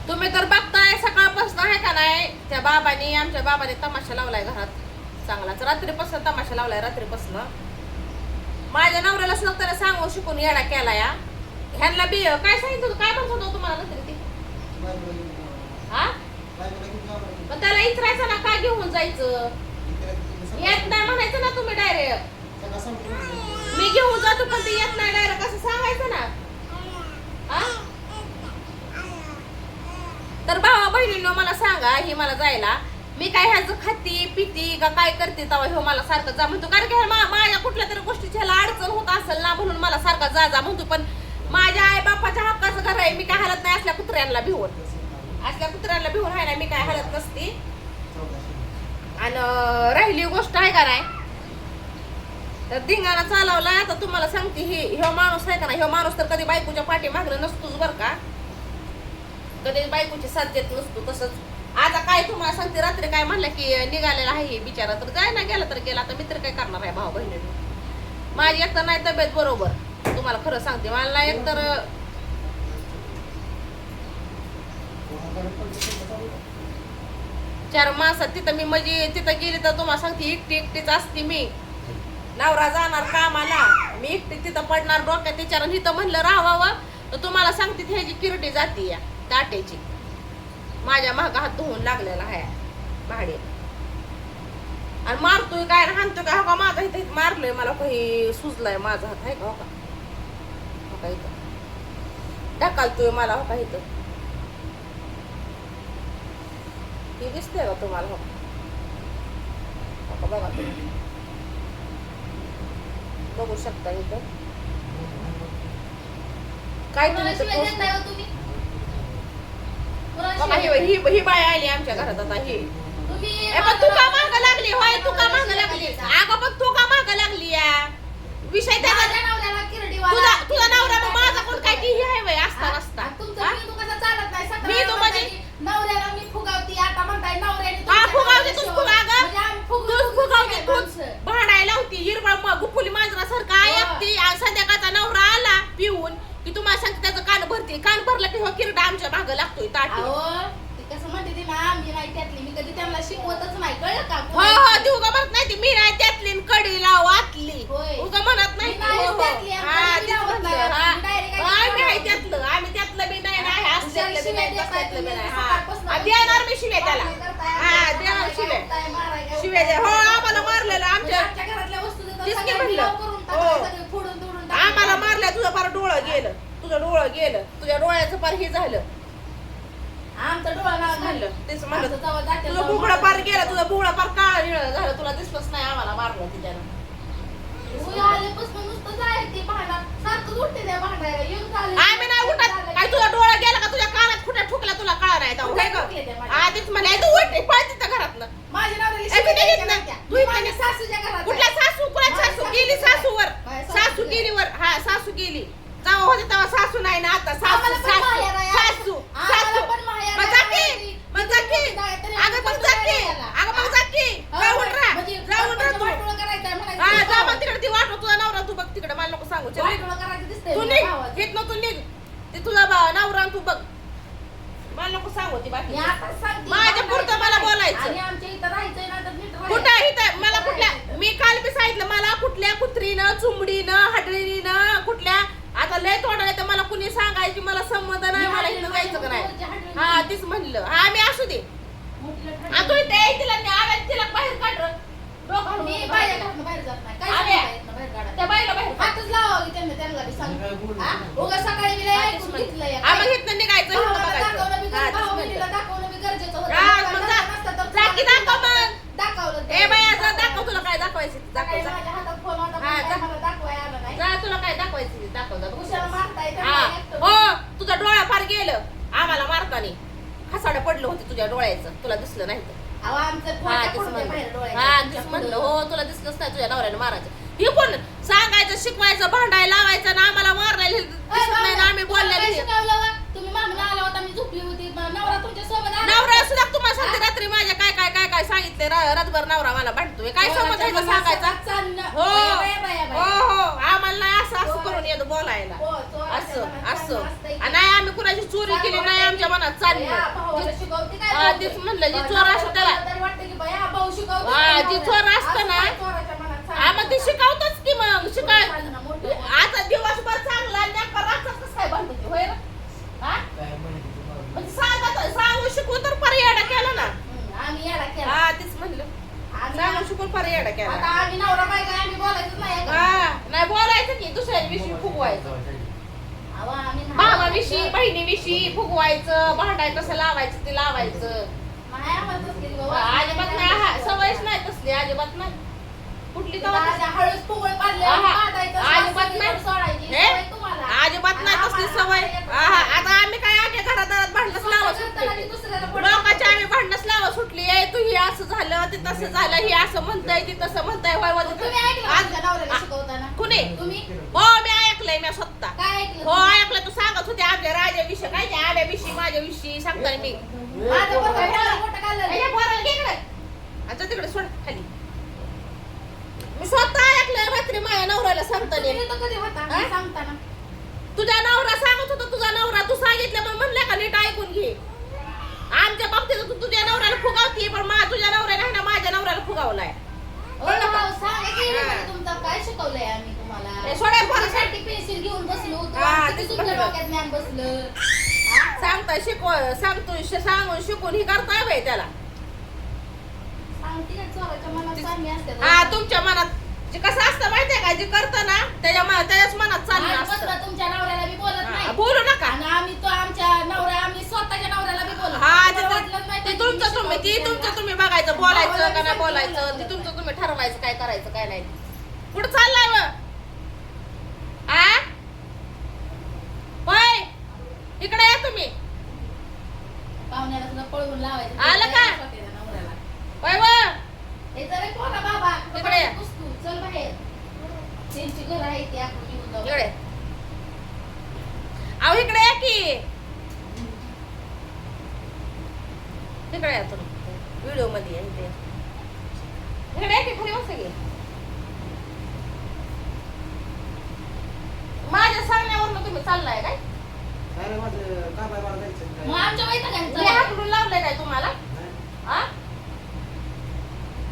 तुम्ही तर बघताय सकाळपासून आहे का नाही, त्या बाबाने आमच्या बाबाने तमाशा लावलाय घरात चांगलाच. रात्रीपासून तमाशा लावलाय. रात्रीपासून माझ्या नवऱ्याला सुद्धा त्याला सांगून शिकून येडा केला या. ह्यांना बी काय सांगितलं होतं, काय म्हणत होतं तुम्हाला रात्री ते? हा मग त्याला इचरायचं ना, काय घेऊन जायचं? येत नाही म्हणायचं ना तुम्ही डायरेक्ट. मी घेऊन जातो पण ते येत नाही डायरेक्ट असं सांगायचं ना. हा तर भावा बहिणींनो मला सांगा, ही मला जायला मी काय ह्याचं खाती पिती का काय करते तेव्हा हे मला सारखं जा म्हणतो. कारण की माझ्या कुठल्या तरी गोष्टीची ह्याला अडचण होत असेल ना, म्हणून मला सारखा जा जा म्हणतो. पण माझ्या आई बापाच्या हक्काचं घर आहे, मी काय हालत नाही असल्या कुत्र्यांना भिवून. असल्या कुत्र्यांना भिवून आहे ना, मी काय हालत नसती. आणि राहिली गोष्ट आहे का नाही, तर धिंगाणा चालवला. तर तुम्हाला सांगते, ह्यो माणूस आहे का नाही, ह्यो माणूस तर कधी बायकोच्या पाठी मागणं नसतोच बरं का, कधी बायकोची साथ देत नसतो. तसंच आता काय तुम्हाला सांगते, रात्री काय म्हणलं की निघालेला आहे बिचारा, तर जाय ना, गेला तर गेला. आता मित्र काय करणार आहे भाऊ बहिणीने. माझी एकतर नाही तब्येत बरोबर, तुम्हाला खरं सांगते. मला नाही एकतर 4 मासात तिथं मी म्हणजे तिथं गेली तर तुम्हाला सांगते एकटीच असते मी. नवरा जाणार कामाला, मी एकटी तिथं पडणार डोक्यात विचारून. इथं म्हणलं राहावं तर तुम्हाला सांगते ह्याची किरटी जाते या ताट्याची. माझ्या महाग हात धुवून लागलेला आहे भाडे. आणि मारतोय काय हाणतोय काय, हो का माझा इथं मारलोय, मला काही सुजलाय माझा हात आहे का, हो का इथं ढकलतोय मला, हो का इथं ही दिसते का तुम्हाला, हो का बघा तुम्ही बघू शकता इथं काय तुम्ही बघा. ही बाय आली आमच्या घरात आता. ही तू का माग लागली, होय तू का माग लागली, अगं पण तू का माग लागली या विषय तुझा नवरा मग माझा कोण काय की आहे वय असता नसता. मी तू म्हणजे नवऱ्याला मी फुगावती, आता म्हणताय नवऱ्याने हा फुगावते तूच फुगावते तूच भांडायला होती. हिरवळ गुफुली मांजरासारखं ऐकती. संध्याकाळचा नवरा आला पिऊन की तुम्हाला सांगते त्याचं कान भरते. कान भरलं की हो किरडा आमच्या भाग लागतोय ताटी. कसं म्हणते ती ना, मी नाही त्यातली, मी कधी त्यांना शिकवतच नाही, कळलं का? हो हो ती उगा म्हणत नाही, ती मी नाही त्यातली कडीला वाटली उगा म्हणत नाही. आम्ही त्यातलं बी नाही, असल्यातलं बी नाही, तसल्यातलं बी नाही. हा देणार मी शिव्या त्याला. हा देणार शिव्या द्या. हो आम्हाला मारलेलं आमच्या घरातल्या वस्तू आम्हाला मारल्या. तुझं फार डोळं गेलं, तुझं डोळं गेलं, तुझ्या डोळ्याचं फार हे झालं. आमचं डोळा म्हणलं तेच म्हणलं तुझं बुगडा पार गेला, तुझा बुगडा पार काळा निळा झाला, तुला दिसलंच नाही आम्हाला मारलं तिच्यानं. आम्ही नाही उठत. काय तुझा डोळा गेला का तुझ्या कानात कुठे ठुकला तुला कळा नाही तर आधीच म्हणे तू उठ पळते त्या घरातनं. कुठल्या सासू कुणा सासू गेली, सासूवर सासू गेली वर. हा सासू गेली जेव्हा होते तेव्हा सासू नाही ना आता. सासू सासू सासू मग जाकी मग जाकी अगं मग जाकी अगं मग जाकी जाऊन राहा जाऊन राहा तू. हा जा मग तिकडे ती वाटव तुझा नवरा. तू बघ तिकडे मला नको सांगू. तू निघ घेत न तू निघ. ते तुझा नवरा तू बघ, मला नको सांगू. ती बाकी माझ्या पुरतं मला बोलायचं. कुठं इथं मला कुठल्या मी काल बी सांगितलं मला कुठल्या कुत्रीनं चुंबडीनं हडळीनं कुठल्या आता लय तोडायला तर मला कुणी सांगायची मला संबंध नाही, मला इथं जायचं का नाही. हा तीच म्हणलं हा मी असू दे. तू इथे तिला तिला बाहेर काढ त्या बाईला बाहेर हातच लावा त्यांना, त्यांना बी सांग. उगा सकाळी मी लय ऐकून घेतलंय. आम्ही घेतलं निघायचं दाखवणं बी गरजेचं होतं. दाखवलं ए बाई असं दाखव तुला काय दाखवायचं सकाळी दाखव. माझ्या हातात फोन होता, हा, मला दाखवाय आलं नाही. जा तुला काय दाखवायचं दाखव जा. उशाला मारताय हा त्यांना एकटं. हो तुझा डोळा फार गेलं आम्हाला मारतानी. खसाड पडलं होते तुझ्या डोळ्याचं, तुला दिसलं नाही तर. अहो, आमचं पोट हा पडून तेच बाहेर डोळ्यात. म्हणलं. हा तेच म्हणलं हो तुला दिसलंच नाही तुझ्या नवऱ्याने मारायचं. हे कोण सांगायचं शिकवायचं भांडायला लावायचं ना आम्हाला मारायला दिसत नाही ना आम्ही बोललेलं. शिकवलं वा? तुम्ही मागून आला होता, मी झोपली होती, नवरा तुमच्या सोबत आला. नवरा सुद्धा तुम्हाला सांगते रात्री माझ्या काय काय काय काय सांगितले. रातभर नवरा मला भांडतोय. काय समजायचं सांगायचा. हो हो हो आम्हाला नाही असं असं करून येतो बोलायला. असं असं नाही आम्ही कुणाची चोरी केली नाही, आमच्या तिच्या मनात चालली बया, भावाला शिकवते काय हा, भाऊ? तेच म्हणलं, जी माझ्या चोर भावाला असतं त्याला. तरी वाटतं की बया, भाऊ शिकवते हा, काय जी भावाला? चोर असतं ना, असं काय चोराच्या मनात हा मग ती चाललं? शिकवतच की मग शिकाय मोठं ना, मोठं. आता दिवसभर चांगला नेमका रातच कसं काय भांडते होय रे? हा म्हणजे सांगू शिकू तर पर्याय केला ना आम्ही येडा केला. हा तेच म्हणलं सांगू शिकून पर्याय केला आता आम्ही नवरा बायका आम्ही बोलायचंच नाही का? हा नाही बोलायचं की दुसऱ्या विषयी फुगवायचं अहो, आम्ही नाही भावाविषयी बोलायचं. बहिणीविषयी फुगवायचं भांडाय कसं लावायचं ते लावायचं नाही आम्हाला तसली बाबा. अजिबात नाही हा, सवयच नाही तसली अजिबात नाही कुठली तिथं तवा अशा हळूच फुगळ काढले, आहा. बांधायचं, अजिबात सासरीकडे नाही. सोडायची हे? सवय तुम्हाला. अजिबात नाही आणि तसली आम्हाला सवय येत आहा, नाही. आता आम्ही काय आगे घरादारात भांडणच स्वतः लावत करताना ती सुटते दुसऱ्याला पडतं. लोकांची आम्ही भांडणच लावा सुटली "ए, तू हे असं झालं ते तसं झालं हे असं म्हणताय ते तसं म्हणताय होय वय तुम्ही ऐकलं आज तुमच्या नवऱ्याला शिकवताना? कुणी तुम्ही हो मी ऐकलंय मी स्वतः काय ऐकलं? हो ऐकलं तू सांगत होते आपल्या राजाविषयी काय ते आल्याविषयी माझ्याविषयी सांगताय मी माझं पोरगं एवढं मोठं काढलं. ए, पोराला घे इकडे. आता तिकडे सोड खाली मी स्वतः ऐकलंय रात्री माझ्या नवऱ्याला सांगताना तुम्ही तर कधी होता हा? सांगताना? तुझा नवरा सांगत होता तुझा नवरा तू सांगितलं मग म्हणलं का नीट ऐकून घे आमच्या बाबतीत तू तुझ्या नवऱ्याला फुगावती पण तुझ्या नवऱ्याला आहे ना माझ्या नवऱ्याला फुगावलाय अहो, सांगा की हा. म्हणजे तुमचं काय शिकवलंय आम्ही तुम्हाला? ए, सोडा पोरं. साठी पेन्सिल घेऊन बसलो होतो. हा, किती तेच तुमच्या म्हणलं. डोक्यात ज्ञान बसलं. हा? सांगताय सांगून शिकून ही करताय बाई त्याला सांगते ना, चोराच्या मनात चांगली असते. हा तुमच्या मनात जे कसं असतं माहितीये का जे करतं ना त्याच्याच मनात चाललं आजपासून असतं तुमच्या नवऱ्याला मी बोलत हा, नाही. बोलू नका आणि आम्ही तो आमच्या नवऱ्या आम्ही स्वतःच्या नवऱ्याला बी बोलत हा नाही. ते मला वाटलंच नाही ते की तुमचं तुम्ही शिकवते ती तुमचं त्यांना. तुम्ही बघायचं बोलायचं भावाला का नाही बी बोलायचं सांगितलं ते होतं. तुमचं तुम्ही ठरवायचं काय करायचं काय नाही कुठं चाललाय मग आ होय इकडे या तुम्ही पाहुण्याला सुद्धा पळवून लावायचं. आलं का? स्वतःच्या नवऱ्याला. होय व हे जरा कोणा बाबा इकडे ये. पुसतू, चल बाहेर. त्यांची घर आहे ती आपण घेऊन जाऊ. इकडे अहो इकडे या की इकडे या तुम्ही व्हिडिओ मध्ये या इकडे इकडे या की खाली बसा की माझ्या सांगण्यावरनं तुम्ही चाललाय काय मग आमच्या मैत्रिणींचं मी हाकलून लावलंय काय तुम्हाला आ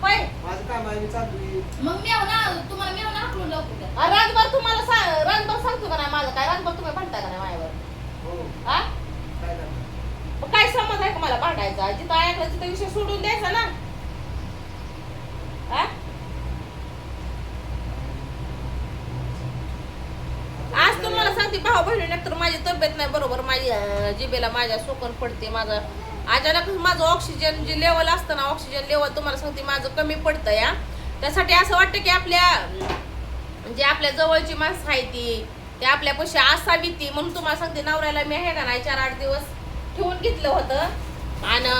होय माझं काम आहे मी चाललोय. मग मेव ना तुम्हाला मेव ना हाकलून लावतो का? रातभर तुम्हाला रातभर सांगतो का नाही माझं काय रातभर तुम्ही भांडताय का नाही माझ्यावर हो हा काय करणार? मग काय समज आहे का मला भांडायचा जिथं ऐकलं तिथं विषय सोडून द्यायचा ना हा? आज तुम्हाला सांगते भाऊ बहिणी तर माझी तब्येत नाही बरोबर माझी जिभेला माझ्या सोकन पडते माझं अचानक माझं ऑक्सिजन जे लेवल असतं ना ऑक्सिजन लेवल तुम्हाला सांगते माझं कमी पडतं या त्यासाठी असं वाटतं की आपल्या जे आपल्या जवळची माणसं आहे ती ते आपल्यापाशी असावी ती म्हणून तुम्हाला सांगते नवऱ्याला मी आहे का नाही 4-8 दिवस ठेवून घेतलं होतं आणि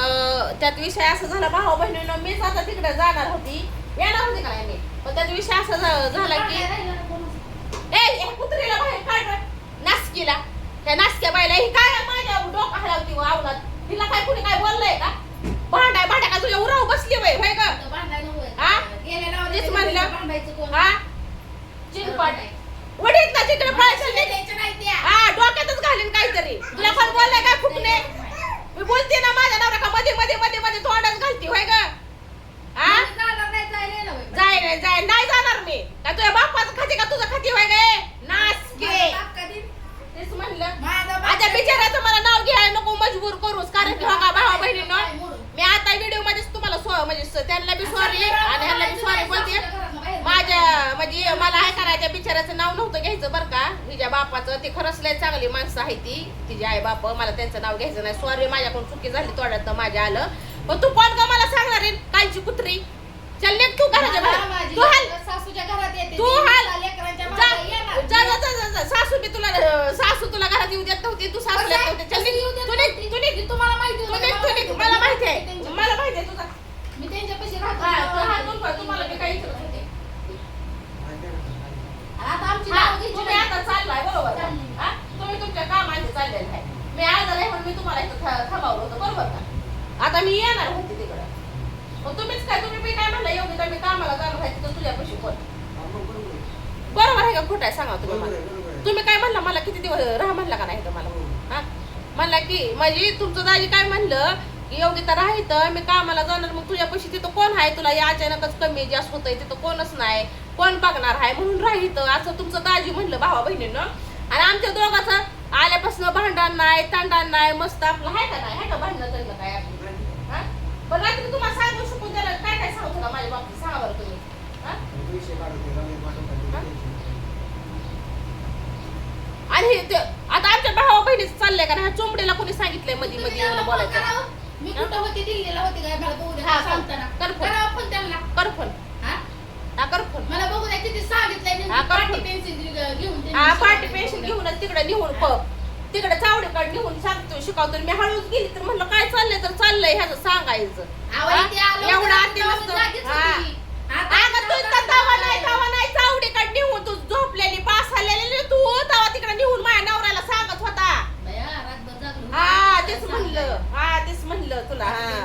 त्यात विषय असा झाला भाऊ बहिणीनं मीच आता तिकडे जाणार होती येणार होती का नाही मी पण त्यात विषय असा झाला की ए कुत्रीला बाहेर काढ रे. नासकीला त्या नासक्या बाईला ही काय माझ्या डोका हलवती आवलात तिला काय कुणी काय बोललंय का भांडाय का तुझ्या उराव बसली बाई होय का हा? तेच म्हणलं. हा चिंपाट वडीत ना तिकडे पळायचं हा डोक्यातच घालीन काहीतरी तुला पण बोललंय काय फुकणे मी बोलते ना माझ्या नवरा का मध्ये मध्ये मध्ये मध्ये तोंडात घालती होय का हा जाय नाही जाणार मी का तुझ्या बापाचं खाती का तुझं खाती होय गे नासके तेच म्हणलं माझ्या बिचाराचं मला नाव घ्यायला नको मजबूर करूस कारण की बघा भावा बहिणींनो मी आता व्हिडिओ मध्येच तुम्हाला म्हणजे त्यांना बी सॉरी आणि ह्यांना बी सॉरी बोलते माझ्या म्हणजे मला आहे करायच्या बिचाराचं नाव नव्हतं घ्यायचं बरं का हिच्या बापाचं ती खरंच लय चांगली माणसं आहे ती तिची आई बाप मला त्यांचं नाव घ्यायचं नाही सॉरी माझ्याकडून चुकी झाली तोड्यात माझ्या आलं पण तू कोण का मला सांगणार आहे कालची कुत्री चल निघ तू घराच्या बाहेर तू हाल सासूच्या घरात येते तू हाल लेकरांच्या जा मागं येणार. जा सासू मी तुला सासू तुला घरात येऊ देत नव्हती तू सासूला येत नव्हती चल निघ तू निघ तुम्हाला माहिती तू होतं निघ का? तू निघ मला माहिती आहे मला माहिती आहे तुझा मी त्यांच्यापाशी हा तू हात राहतो उचल, तुम्हाला मी काही विचारत होते माहिती आहे ना? आता आमची हा, नाव घ्यायची तुम्ही नाही. आता चाललाय बरोबर का? चालली. हा? तुम्ही तुमच्या कामाने चाललेलं आहे मी आजार आहे म्हणून मी तुम्हाला इथं थांबवलं होतं बरोबर का आता मी येणार होते तिकडं मग तुम्हीच काय तुम्ही मी काय म्हणलं एवढी तर मी कामाला जाणार आहे तिथं तुझ्यापाशी कोण हा, मग बरोबर आहे. बरोबर आहे का खोटं आहे सांगा तुम्ही बरोबर मला आहे, बरोबर आहे. तुम्ही काय म्हणला मला किती दिवस राहा म्हणला का नाही तुम्हाला हो. हा म्हणला की म्हणजे तुमचं दाजी काय म्हणलं की योगिता राहितं मी कामाला जाणार मग तुझ्यापाशी तिथं कोण आहे तुला या अचानकच कमी जास्त होतंय तिथं कोणच नाही कोण बघणार आहे म्हणून राहितं असं तुमचं दाजी म्हणलं भावा बहिणीनं आणि आमच्या दोघांचं आल्यापासून भांडण नाही तांडण नाही मस्त आपलं आहे का नाही आहे का भांडणं तरी काय आपलं हा पण रात्री तुम्हाला सांगू शकून त्याला काय काय सांगतो का माझ्या बाबतीत सांगा बरं तुम्ही हा पैसे काढून दे, रमेश वाटप आणि ते आता आमच्या भावा बहिणीच चाललंय का नाही चोंबडीला कोणी सांगितलंय मध्ये तुम्ही मध्ये येऊन त्यांना फोन बोलायचं करावं. मी कुठं होते दिल्लीला होते काय मला बघू द्या हा, सांगताना कर फोन. करावं पण त्यांना कर फोन हा? हा कर फोन मला बघू द्या किती सांगितलंय हा, कर पाटी फोन. पेन्सिल घेऊन त्यांनी हा पार्टी सांगितलंय पेन्शन बघू द्या. घेऊनच तिकडे निघून तिकडे चावडीकडे निघून सांगतो शिकवतो मी हळूच गेली तर म्हणलं काय चाललंय तर चाललंय ह्याचं सांगायचं अहो, हा? इथे आलो एवढं होतो, आते तेव्हा नसतं. जागीच हा. होती. आता अगं तू इतका तवा नाही चावडीकडे निघून तू झोपलेली पास आलेली तू तवा तिकडे निघून माझ्या नवऱ्याला सांगत होता बया, रातभर जागलो. हा तेच म्हणलं तुला हा